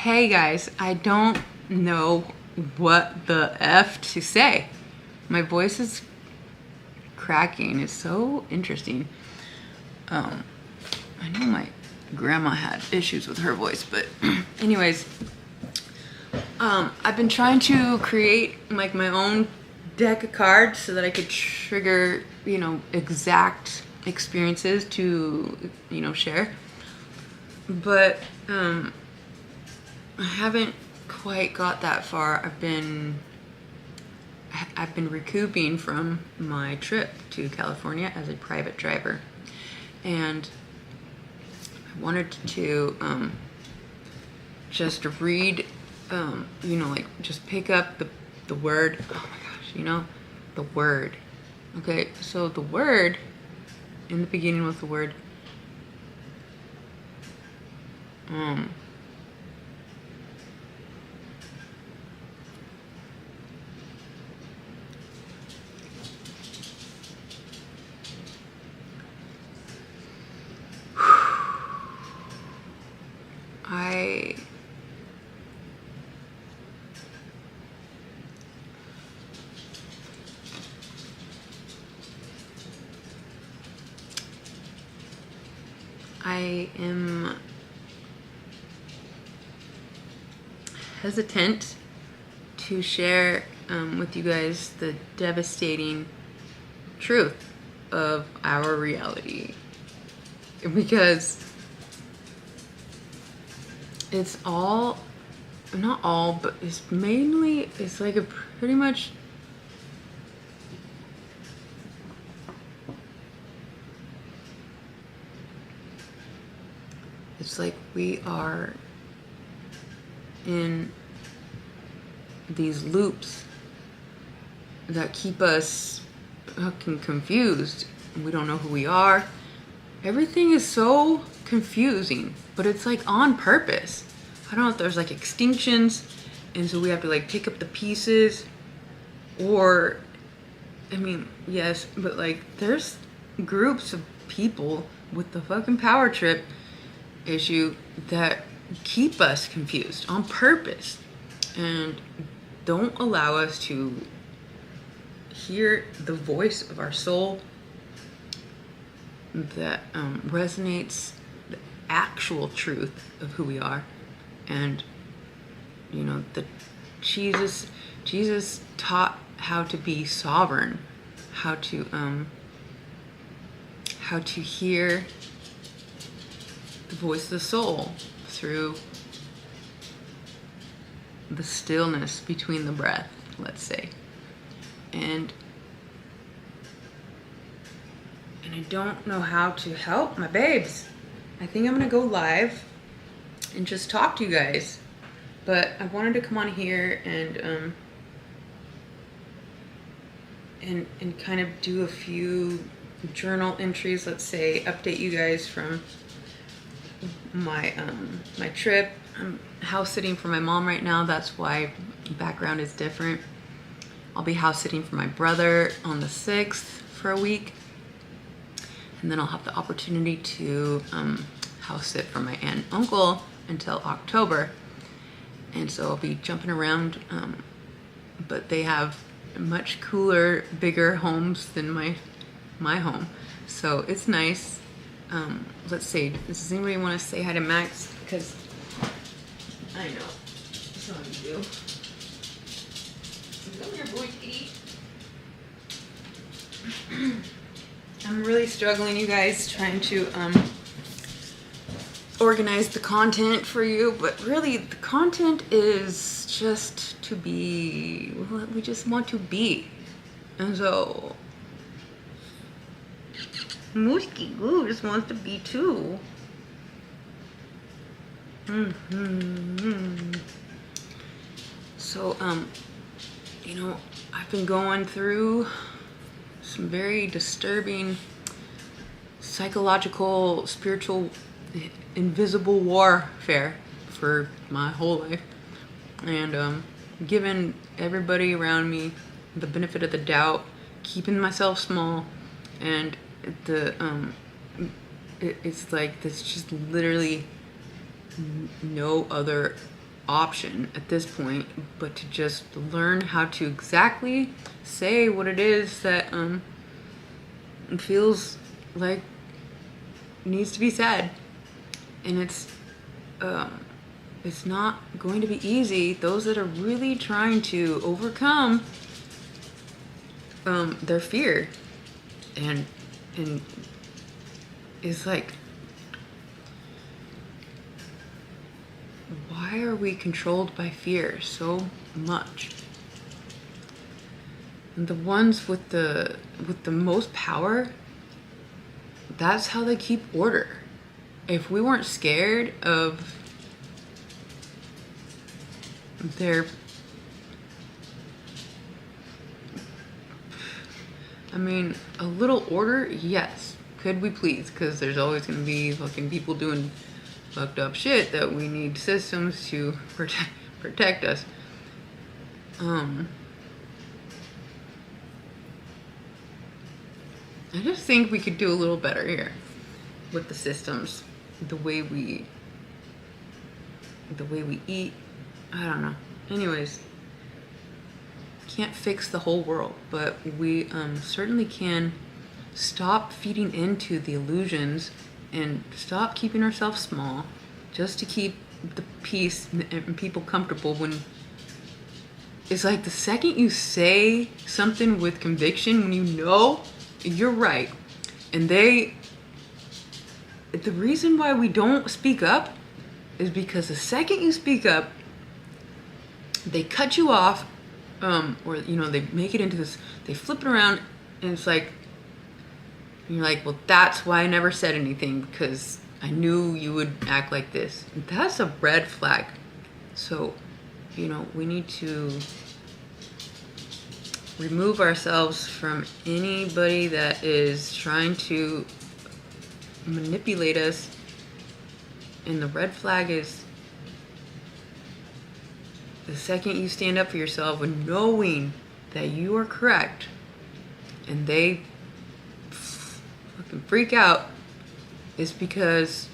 Hey guys, I don't know what the F to say. My voice is cracking. It's so interesting. I know my grandma had issues with her voice, but anyways, I've been trying to create like my own deck of cards so that I could trigger, exact experiences to, share. But I haven't quite got that far. I've been recouping from my trip to California as a private driver, and I wanted to just read, just pick up the word. Oh my gosh, the word. Okay, so the word in the beginning was the word I am hesitant to share with you guys the devastating truth of our reality, because it's all, not all, but it's mainly, it's like a pretty much it's like we are in these loops that keep us fucking confused. We don't know who we are. Everything is so confusing, but it's like on purpose. I don't know if there's like extinctions, and so we have to like pick up the pieces, or, I mean, yes, but like there's groups of people with the fucking power trip issue that keep us confused on purpose and don't allow us to hear the voice of our soul that resonates the actual truth of who we are. And the Jesus taught how to be sovereign, how to hear the voice of the soul through the stillness between the breath, let's say. And I don't know how to help my babes. I think I'm gonna go live and just talk to you guys. But I wanted to come on here and kind of do a few journal entries, let's say, update you guys from my my trip. I'm house sitting for my mom right now. That's why the background is different. I'll be house sitting for my brother on the 6th for a week, and then I'll have the opportunity to house sit for my aunt and uncle until October. And so I'll be jumping around, but they have much cooler, bigger homes than my home, so it's nice. Let's see, does anybody want to say hi to Max? Because I know some of you do. Come here, boy, kitty. I'm really struggling, you guys, trying to organize the content for you, but really the content is just to be what we just want to be. And so Mooski Goo just wants to be too. So I've been going through some very disturbing psychological, spiritual, invisible warfare for my whole life, and giving everybody around me the benefit of the doubt, keeping myself small, and it's like there's just literally no other option at this point but to just learn how to exactly say what it is that feels like needs to be said. And it's not going to be easy. Those that are really trying to overcome their fear and is like, why are we controlled by fear so much? And the ones with the most power, that's how they keep order. If we weren't scared of their, I mean, a little order, yes. Could we please? Because there's always going to be fucking people doing fucked up shit that we need systems to protect us. I just think we could do a little better here with the systems, the way we eat. I don't know. Anyways, can't fix the whole world, but we certainly can stop feeding into the illusions and stop keeping ourselves small just to keep the peace and people comfortable. When it's like the second you say something with conviction, when you know you're right, and the reason why we don't speak up is because the second you speak up, they cut you off, or they make it into this, they flip it around, and it's like, and you're like, well, that's why I never said anything, because I knew you would act like this. And that's a red flag. So, we need to remove ourselves from anybody that is trying to manipulate us. And the red flag is the second you stand up for yourself and knowing that you are correct, and they fucking freak out, is because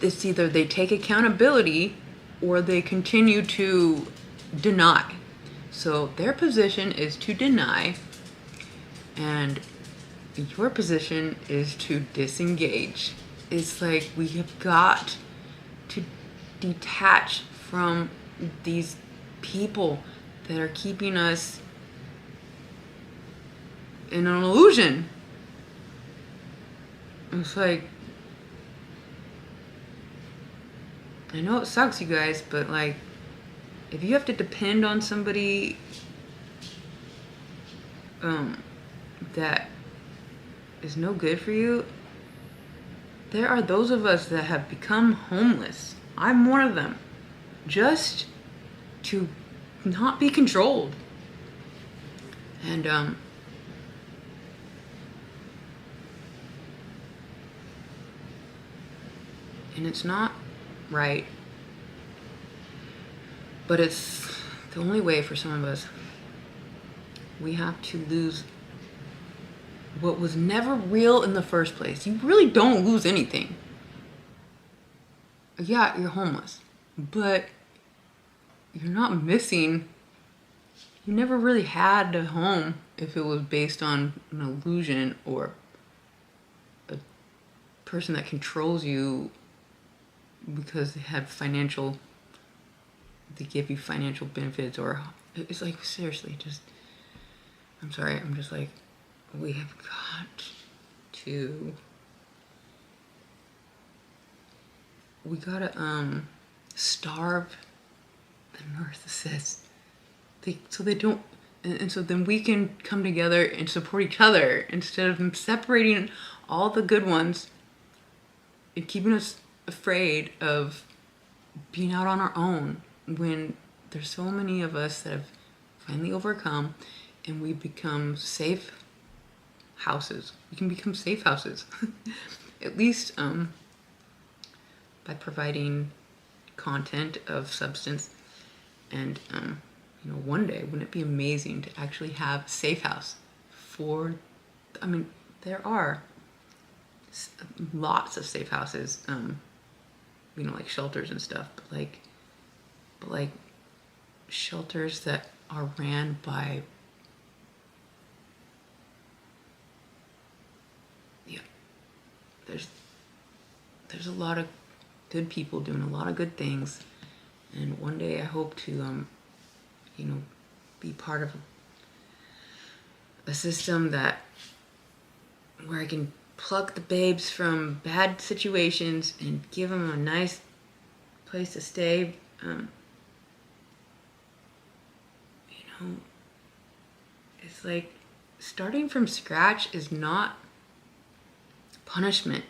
it's either they take accountability or they continue to deny. So their position is to deny, and your position is to disengage. It's like we have got to detach from these people that are keeping us in an illusion. It's like, I know it sucks, you guys, but like, if you have to depend on somebody that is no good for you, there are those of us that have become homeless. I'm one of them. Just to not be controlled. And it's not right, but it's the only way for some of us. We have to lose what was never real in the first place. You really don't lose anything. Yeah, you're homeless, but you're not missing. You never really had a home if it was based on an illusion or a person that controls you because they give you financial benefits, or it's like, seriously, just, I'm sorry, I'm just like, we have got to, we gotta starve the narcissists, so they don't, and so then we can come together and support each other instead of separating all the good ones and keeping us afraid of being out on our own, when there's so many of us that have finally overcome, and we become safe houses. We can become safe houses. At least by providing content of substance. And one day, wouldn't it be amazing to actually have a safe house for, there are lots of safe houses you know, like shelters and stuff, but like shelters that are ran by, yeah, there's a lot of good people doing a lot of good things, and one day I hope to you know, be part of a system that where I can pluck the babes from bad situations and give them a nice place to stay. You know, it's like starting from scratch is not punishment.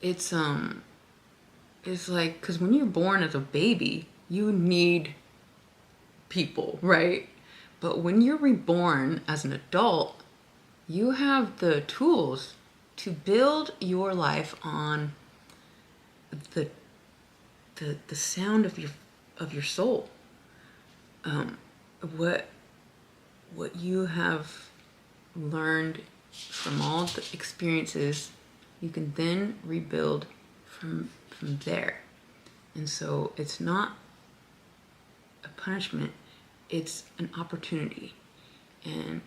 It's like, because when you're born as a baby, you need people, right? But when you're reborn as an adult, you have the tools to build your life on the sound of your soul. What you have learned from all the experiences, you can then rebuild from there. And so it's not a punishment, it's an opportunity. And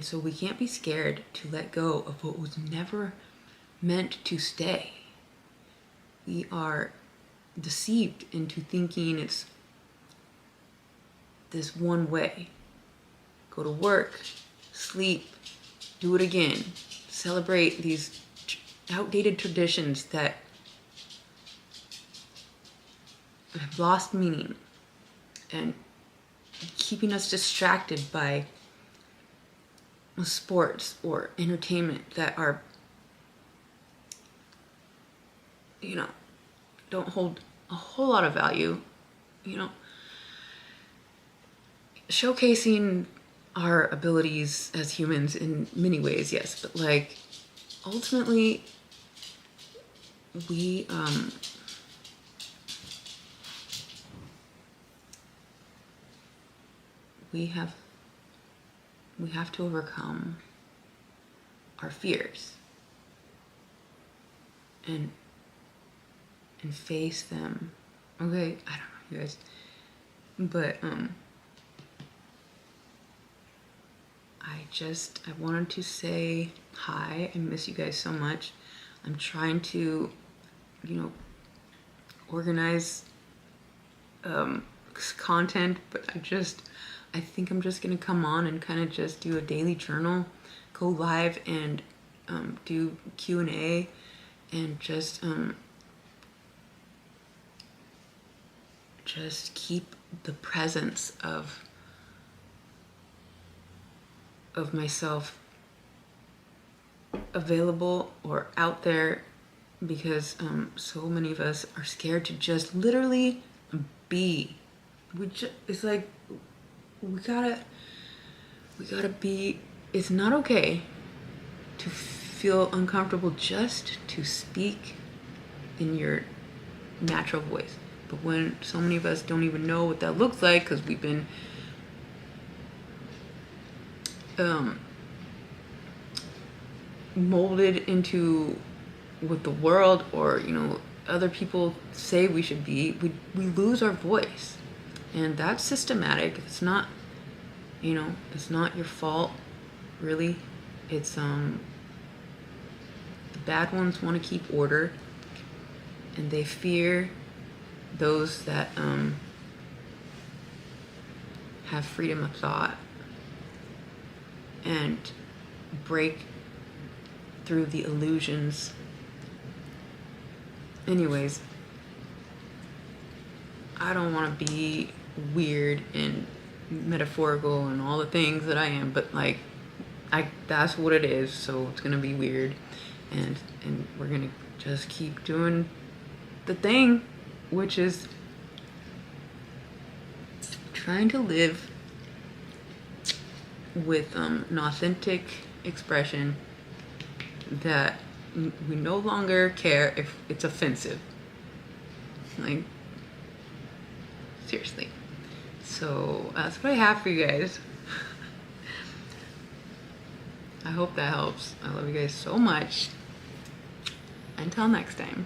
so we can't be scared to let go of what was never meant to stay. We are deceived into thinking it's this one way. Go to work, sleep, do it again. Celebrate these outdated traditions that have lost meaning and keeping us distracted by sports or entertainment that are, you know, don't hold a whole lot of value, you know, showcasing our abilities as humans in many ways, yes, but like ultimately we have to overcome our fears and face them. Okay, I don't know, you guys, but I wanted to say hi. I miss you guys so much. I'm trying to, you know, organize content, but I think I'm just gonna come on and kind of just do a daily journal, go live and do Q&A, and just keep the presence of myself available or out there, because so many of us are scared to just literally be. It's like we gotta be. It's not okay to feel uncomfortable just to speak in your natural voice. But when so many of us don't even know what that looks like because we've been molded into what the world or, you know, other people say we should be, we lose our voice. And that's systematic. It's not, you know, it's not your fault, really. It's the bad ones want to keep order, and they fear those that have freedom of thought and break through the illusions. Anyways, I don't want to be weird and metaphorical and all the things that I am, but like, that's what it is, so it's gonna be weird, and we're gonna just keep doing the thing, which is trying to live with an authentic expression that we no longer care if it's offensive. Like, seriously. So that's what I have for you guys. I hope that helps. I love you guys so much. Until next time.